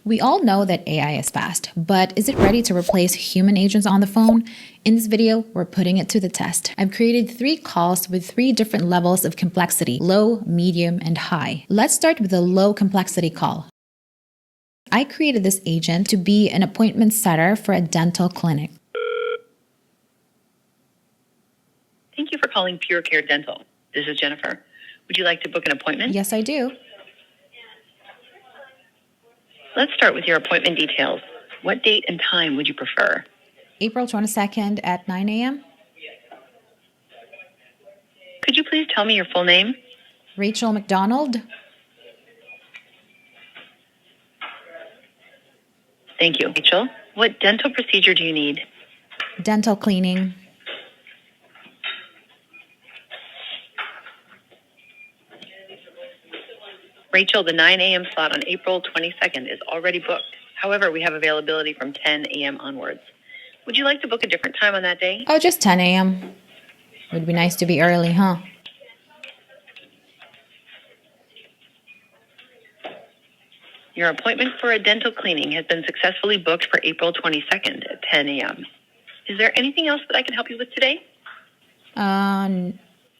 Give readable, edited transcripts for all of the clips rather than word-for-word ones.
We all know that AI is fast, but is it ready to replace human agents on the phone? In this video, we're putting it to the test. I've created 3 calls with 3 different levels of complexity: low, medium, and high. Let's start with the low complexity call. I created this agent to be an appointment setter for a dental clinic. Thank you for calling Pure Care Dental. This is Jennifer. Would you like to book an appointment? Yes, I do. Let's start with your appointment details. What date and time would you prefer? April 22nd at 9 a.m. Could you please tell me your full name? Rachel McDonald. Thank you. Rachel, what dental procedure do you need? Dental cleaning. Rachel, the 9 a.m. slot on April 22nd is already booked. However, we have availability from 10 a.m. onwards. Would you like to book a different time on that day? Oh, just 10 a.m. Would be nice to be early, huh? Your appointment for a dental cleaning has been successfully booked for April 22nd at 10 a.m. Is there anything else that I can help you with today?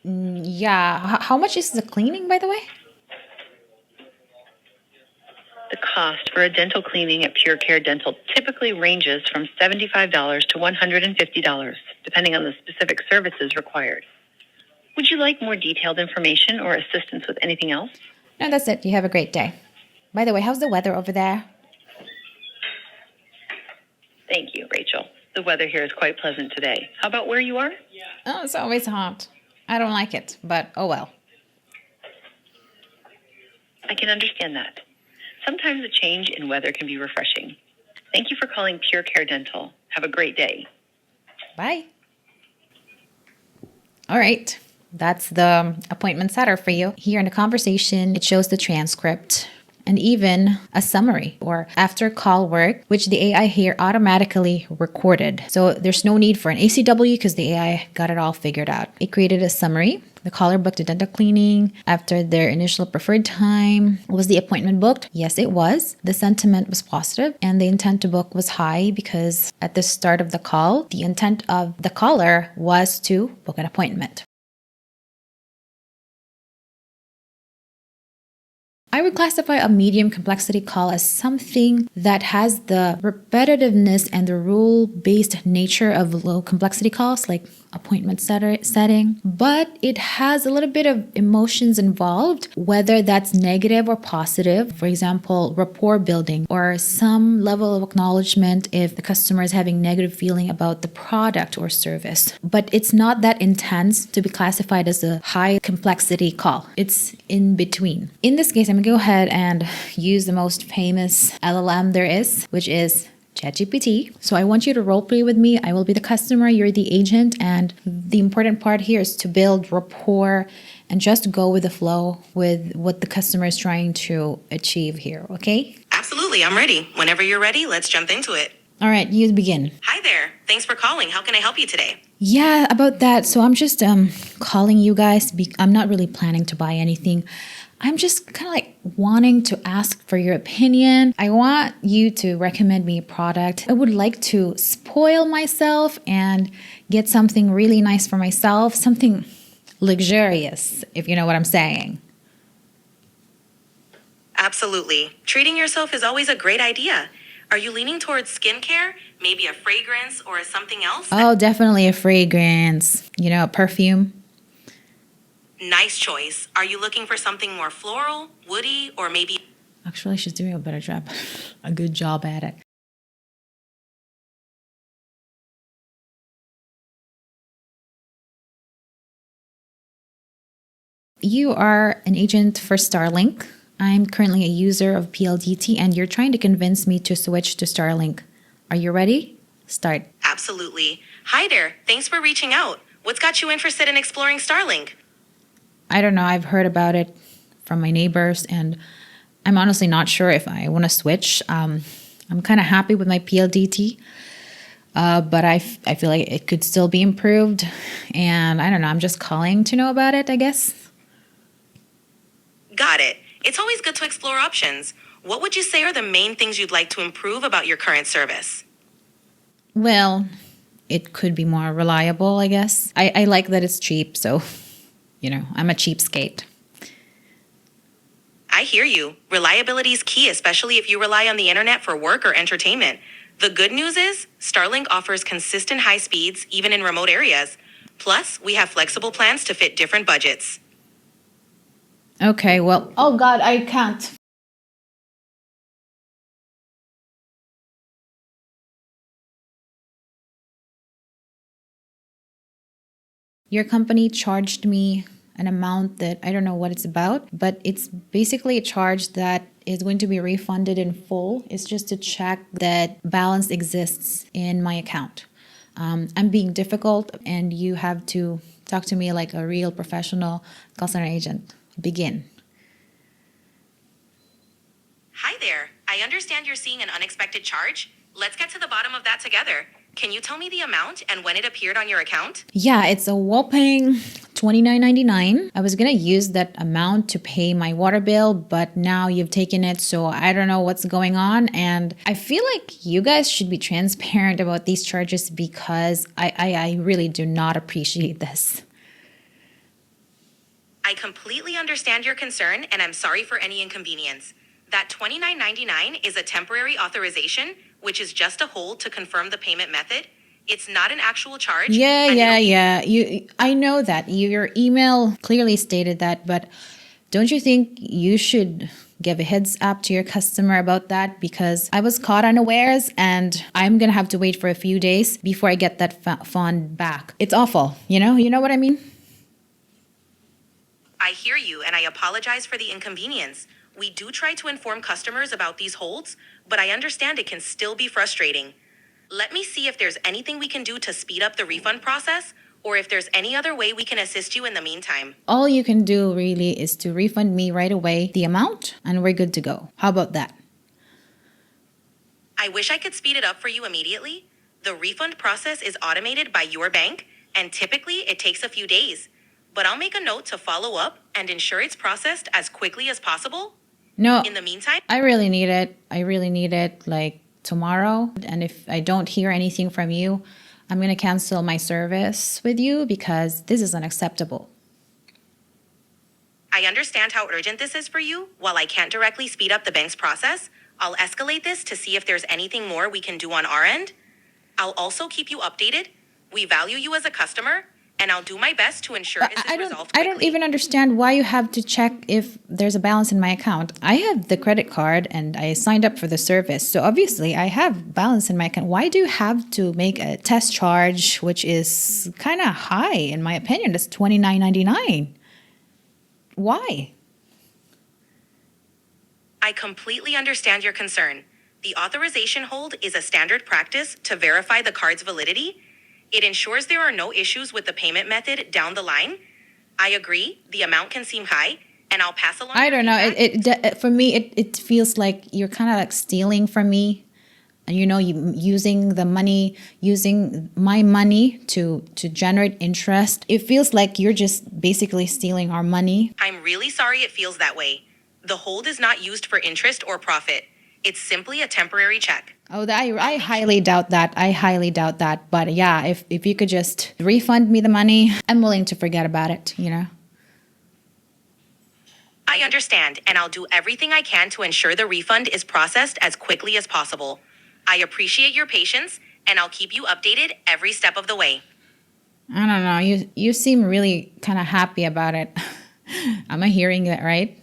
Yeah. How much is the cleaning, by the way? The cost for a dental cleaning at Pure Care Dental typically ranges from $75 to $150, depending on the specific services required. Would you like more detailed information or assistance with anything else? No, that's it. You have a great day. By the way, how's the weather over there? Thank you, Rachel. The weather here is quite pleasant today. How about where you are? Oh, it's always hot. I don't like it, but oh well. I can understand that. Sometimes a change in weather can be refreshing. Thank you for calling Pure Care Dental. Have a great day. Bye. All right. That's the appointment setter for you. Here in the conversation, it shows the transcript and even a summary or after call work, which the AI here automatically recorded. So there's no need for an ACW because the AI got it all figured out. It created a summary. The caller booked a dental cleaning after their initial preferred time. Was the appointment booked? Yes, it was. The sentiment was positive and the intent to book was high because at the start of the call, the intent of the caller was to book an appointment. I would classify a medium complexity call as something that has the repetitiveness and the rule-based nature of low complexity calls, like appointment setting, but it has a little bit of emotions involved, whether that's negative or positive. For example, rapport building or some level of acknowledgement if the customer is having negative feeling about the product or service. But it's not that intense to be classified as a high complexity call. It's in between. In this case, I'm going to go ahead and use the most famous LLM there is, which is ChatGPT. So I want you to role play with me. I will be the customer, you're the agent, and the important part here is to build rapport and just go with the flow with what the customer is trying to achieve here, okay? Absolutely, I'm ready. Whenever you're ready, let's jump into it. All right, you begin. Hi there. Thanks for calling. How can I help you today? Yeah, about that. So I'm just calling you guys. I'm not really planning to buy anything. I'm just kind of like wanting to ask for your opinion. I want you to recommend me a product. I would like to spoil myself and get something really nice for myself, something luxurious, if you know what I'm saying. Absolutely. Treating yourself is always a great idea. Are you leaning towards skincare, maybe a fragrance or something else? Oh, definitely a fragrance, a perfume. Nice choice. Are you looking for something more floral, woody, or maybe... Actually, she's doing a better job. A good job at it. You are an agent for Starlink. I'm currently a user of PLDT and you're trying to convince me to switch to Starlink. Are you ready? Start. Absolutely. Hi there. Thanks for reaching out. What's got you interested in exploring Starlink? I don't know. I've heard about it from my neighbors and I'm honestly not sure if I want to switch. I'm kind of happy with my PLDT, but I feel like it could still be improved. And I don't know. I'm just calling to know about it, I guess. Got it. It's always good to explore options. What would you say are the main things you'd like to improve about your current service? Well, it could be more reliable, I guess. I like that it's cheap, so, I'm a cheapskate. I hear you. Reliability is key, especially if you rely on the internet for work or entertainment. The good news is, Starlink offers consistent high speeds even in remote areas. Plus, we have flexible plans to fit different budgets. Okay, well, oh God, I can't. Your company charged me an amount that I don't know what it's about, but it's basically a charge that is going to be refunded in full. It's just to check that balance exists in my account. I'm being difficult, and you have to talk to me like a real professional call center agent. Begin. Hi there. I understand you're seeing an unexpected charge. Let's get to the bottom of that together. Can you tell me the amount and when it appeared on your account? Yeah, it's a whopping $29.99. I was gonna use that amount to pay my water bill, but now you've taken it, so I don't know what's going on. And I feel like you guys should be transparent about these charges because I really do not appreciate this. I completely understand your concern and I'm sorry for any inconvenience. That $29.99 is a temporary authorization, which is just a hold to confirm the payment method. It's not an actual charge. Yeah. I know that. Your email clearly stated that, but don't you think you should give a heads up to your customer about that? Because I was caught unawares and I'm going to have to wait for a few days before I get that fund back. It's awful. You know what I mean? I hear you and I apologize for the inconvenience. We do try to inform customers about these holds, but I understand it can still be frustrating. Let me see if there's anything we can do to speed up the refund process, or if there's any other way we can assist you in the meantime. All you can do really is to refund me right away the amount and we're good to go. How about that? I wish I could speed it up for you immediately. The refund process is automated by your bank, and typically it takes a few days. But I'll make a note to follow up and ensure it's processed as quickly as possible. No, In the meantime, I really need it. I really need it like tomorrow. And if I don't hear anything from you, I'm going to cancel my service with you because this is unacceptable. I understand how urgent this is for you. While I can't directly speed up the bank's process, I'll escalate this to see if there's anything more we can do on our end. I'll also keep you updated. We value you as a customer, and I'll do my best to ensure this is resolved quickly. I don't even understand why you have to check if there's a balance in my account. I have the credit card and I signed up for the service. So obviously I have balance in my account. Why do you have to make a test charge, which is kind of high in my opinion? That's $29.99. Why? I completely understand your concern. The authorization hold is a standard practice to verify the card's validity. It ensures there are no issues with the payment method down the line. I agree, the amount can seem high, and I'll pass along. I don't know. For me, it feels like you're kind of like stealing from me. And you using my money to generate interest. It feels like you're just basically stealing our money. I'm really sorry it feels that way. The hold is not used for interest or profit. It's simply a temporary check. Oh, I highly doubt that. I highly doubt that. But yeah, if you could just refund me the money, I'm willing to forget about it, I understand, and I'll do everything I can to ensure the refund is processed as quickly as possible. I appreciate your patience, and I'll keep you updated every step of the way. I don't know. You seem really kind of happy about it. Am I hearing that right?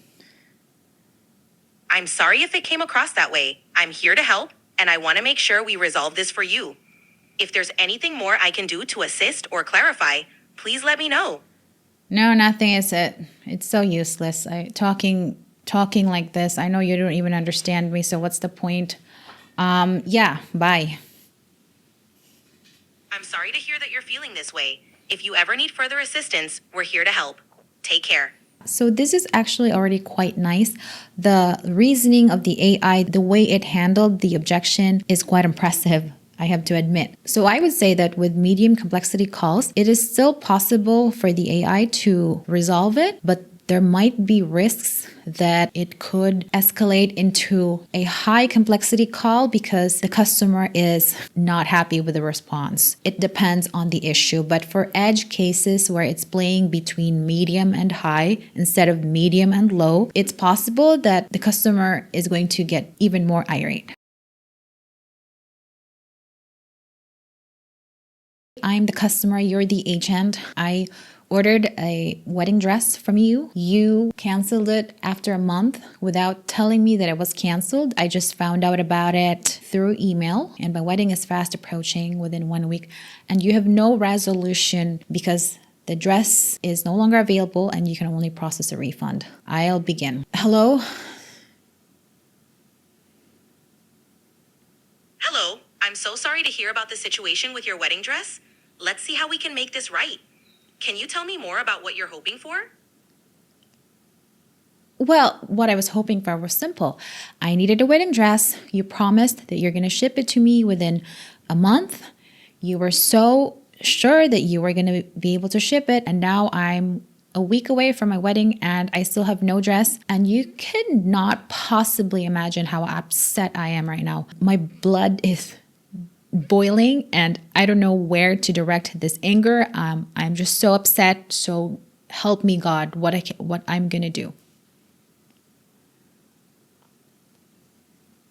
I'm sorry if it came across that way. I'm here to help, and I want to make sure we resolve this for you. If there's anything more I can do to assist or clarify, please let me know. No, nothing is it. It's so useless. Talking like this. I know you don't even understand me, so what's the point? Yeah, bye. I'm sorry to hear that you're feeling this way. If you ever need further assistance, we're here to help. Take care. So this is actually already quite nice. The reasoning of the AI, the way it handled the objection is quite impressive, I have to admit. So I would say that with medium complexity calls, it is still possible for the AI to resolve it, but there might be risks that it could escalate into a high complexity call because the customer is not happy with the response. It depends on the issue, but for edge cases where it's playing between medium and high instead of medium and low, it's possible that the customer is going to get even more irate. I'm the customer, you're the agent. I ordered a wedding dress from you. You canceled it after a month without telling me that it was canceled. I just found out about it through email, and my wedding is fast approaching within 1 week. And you have no resolution because the dress is no longer available and you can only process a refund. I'll begin. Hello? Hello, I'm so sorry to hear about the situation with your wedding dress. Let's see how we can make this right. Can you tell me more about what you're hoping for? Well, what I was hoping for was simple. I needed a wedding dress. You promised that you're going to ship it to me within a month. You were so sure that you were going to be able to ship it. And now I'm a week away from my wedding and I still have no dress. And you cannot possibly imagine how upset I am right now. My blood is boiling and I don't know where to direct this anger. I'm just so upset. So help me, God, what I'm going to do.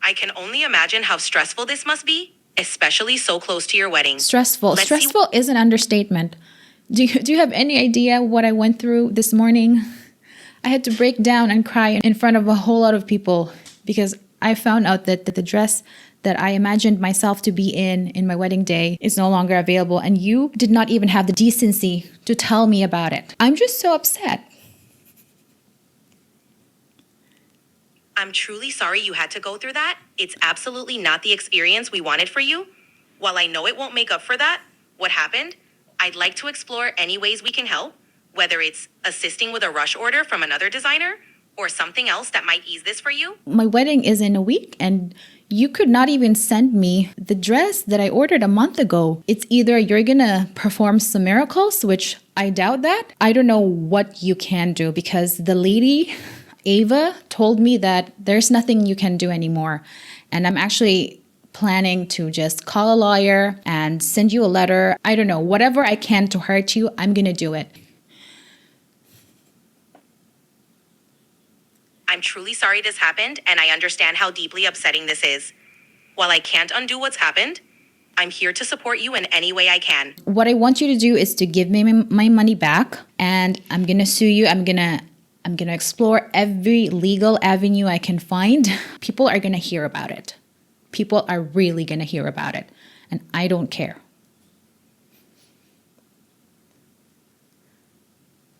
I can only imagine how stressful this must be, especially so close to your wedding. Stressful. Stressful is an understatement. Do you have any idea what I went through this morning? I had to break down and cry in front of a whole lot of people because I found out that the dress that I imagined myself to be in my wedding day is no longer available, and you did not even have the decency to tell me about it. I'm just so upset. I'm truly sorry you had to go through that. It's absolutely not the experience we wanted for you. While I know it won't make up for that, what happened, I'd like to explore any ways we can help, whether it's assisting with a rush order from another designer or something else that might ease this for you. My wedding is in a week and you could not even send me the dress that I ordered a month ago. It's either you're gonna perform some miracles, which I doubt that. I don't know what you can do because the lady, Ava, told me that there's nothing you can do anymore. And I'm actually planning to just call a lawyer and send you a letter. I don't know, whatever I can to hurt you, I'm gonna do it. I'm truly sorry this happened, and I understand how deeply upsetting this is. While I can't undo what's happened, I'm here to support you in any way I can. What I want you to do is to give me my money back, and I'm gonna sue you. I'm gonna explore every legal avenue I can find. People are gonna hear about it. People are really gonna hear about it, and I don't care.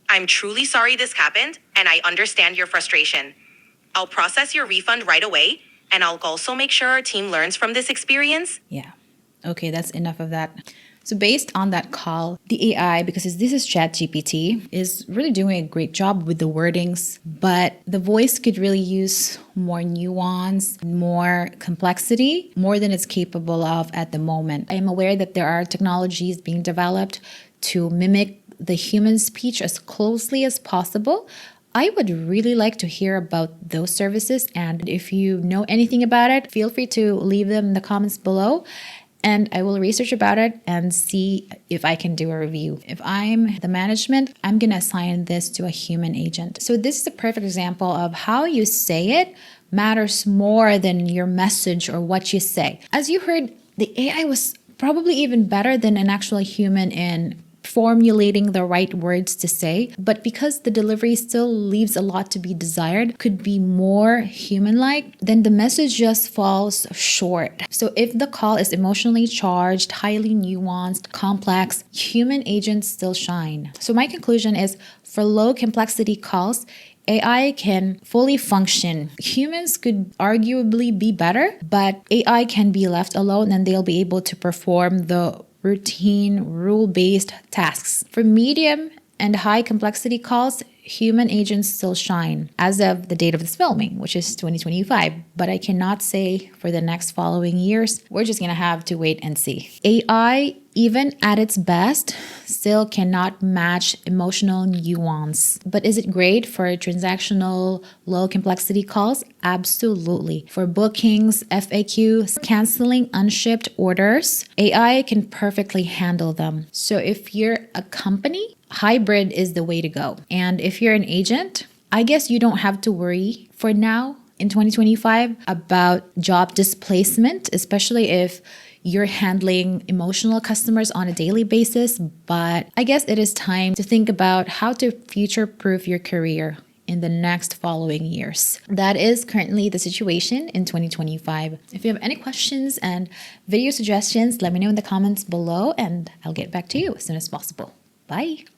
I'm truly sorry this happened, and I understand your frustration. I'll process your refund right away, and I'll also make sure our team learns from this experience. Yeah. Okay, that's enough of that. So based on that call, the AI, because this is ChatGPT, is really doing a great job with the wordings, but the voice could really use more nuance, more complexity, more than it's capable of at the moment. I am aware that there are technologies being developed to mimic the human speech as closely as possible. I would really like to hear about those services, and if you know anything about it, feel free to leave them in the comments below, and I will research about it and see if I can do a review. If I'm the management, I'm gonna assign this to a human agent. So this is a perfect example of how you say it matters more than your message or what you say. As you heard, the AI was probably even better than an actual human in formulating the right words to say, but because the delivery still leaves a lot to be desired, could be more human-like, then the message just falls short. So if the call is emotionally charged, highly nuanced, complex, human agents still shine. So my conclusion is, for low complexity calls, AI can fully function. Humans could arguably be better, but AI can be left alone and they'll be able to perform the routine, rule-based tasks. For medium and high complexity calls, human agents still shine as of the date of this filming, which is 2025. But I cannot say for the next following years. We're just going to have to wait and see. AI even at its best, still cannot match emotional nuance. But is it great for transactional, low complexity calls? Absolutely. For bookings, FAQs, canceling unshipped orders, AI can perfectly handle them. So if you're a company, hybrid is the way to go. And if you're an agent, I guess you don't have to worry for now in 2025 about job displacement, especially if you're handling emotional customers on a daily basis. But I guess it is time to think about how to future-proof your career in the next following years. That is currently the situation in 2025. If you have any questions and video suggestions, let me know in the comments below and I'll get back to you as soon as possible. Bye.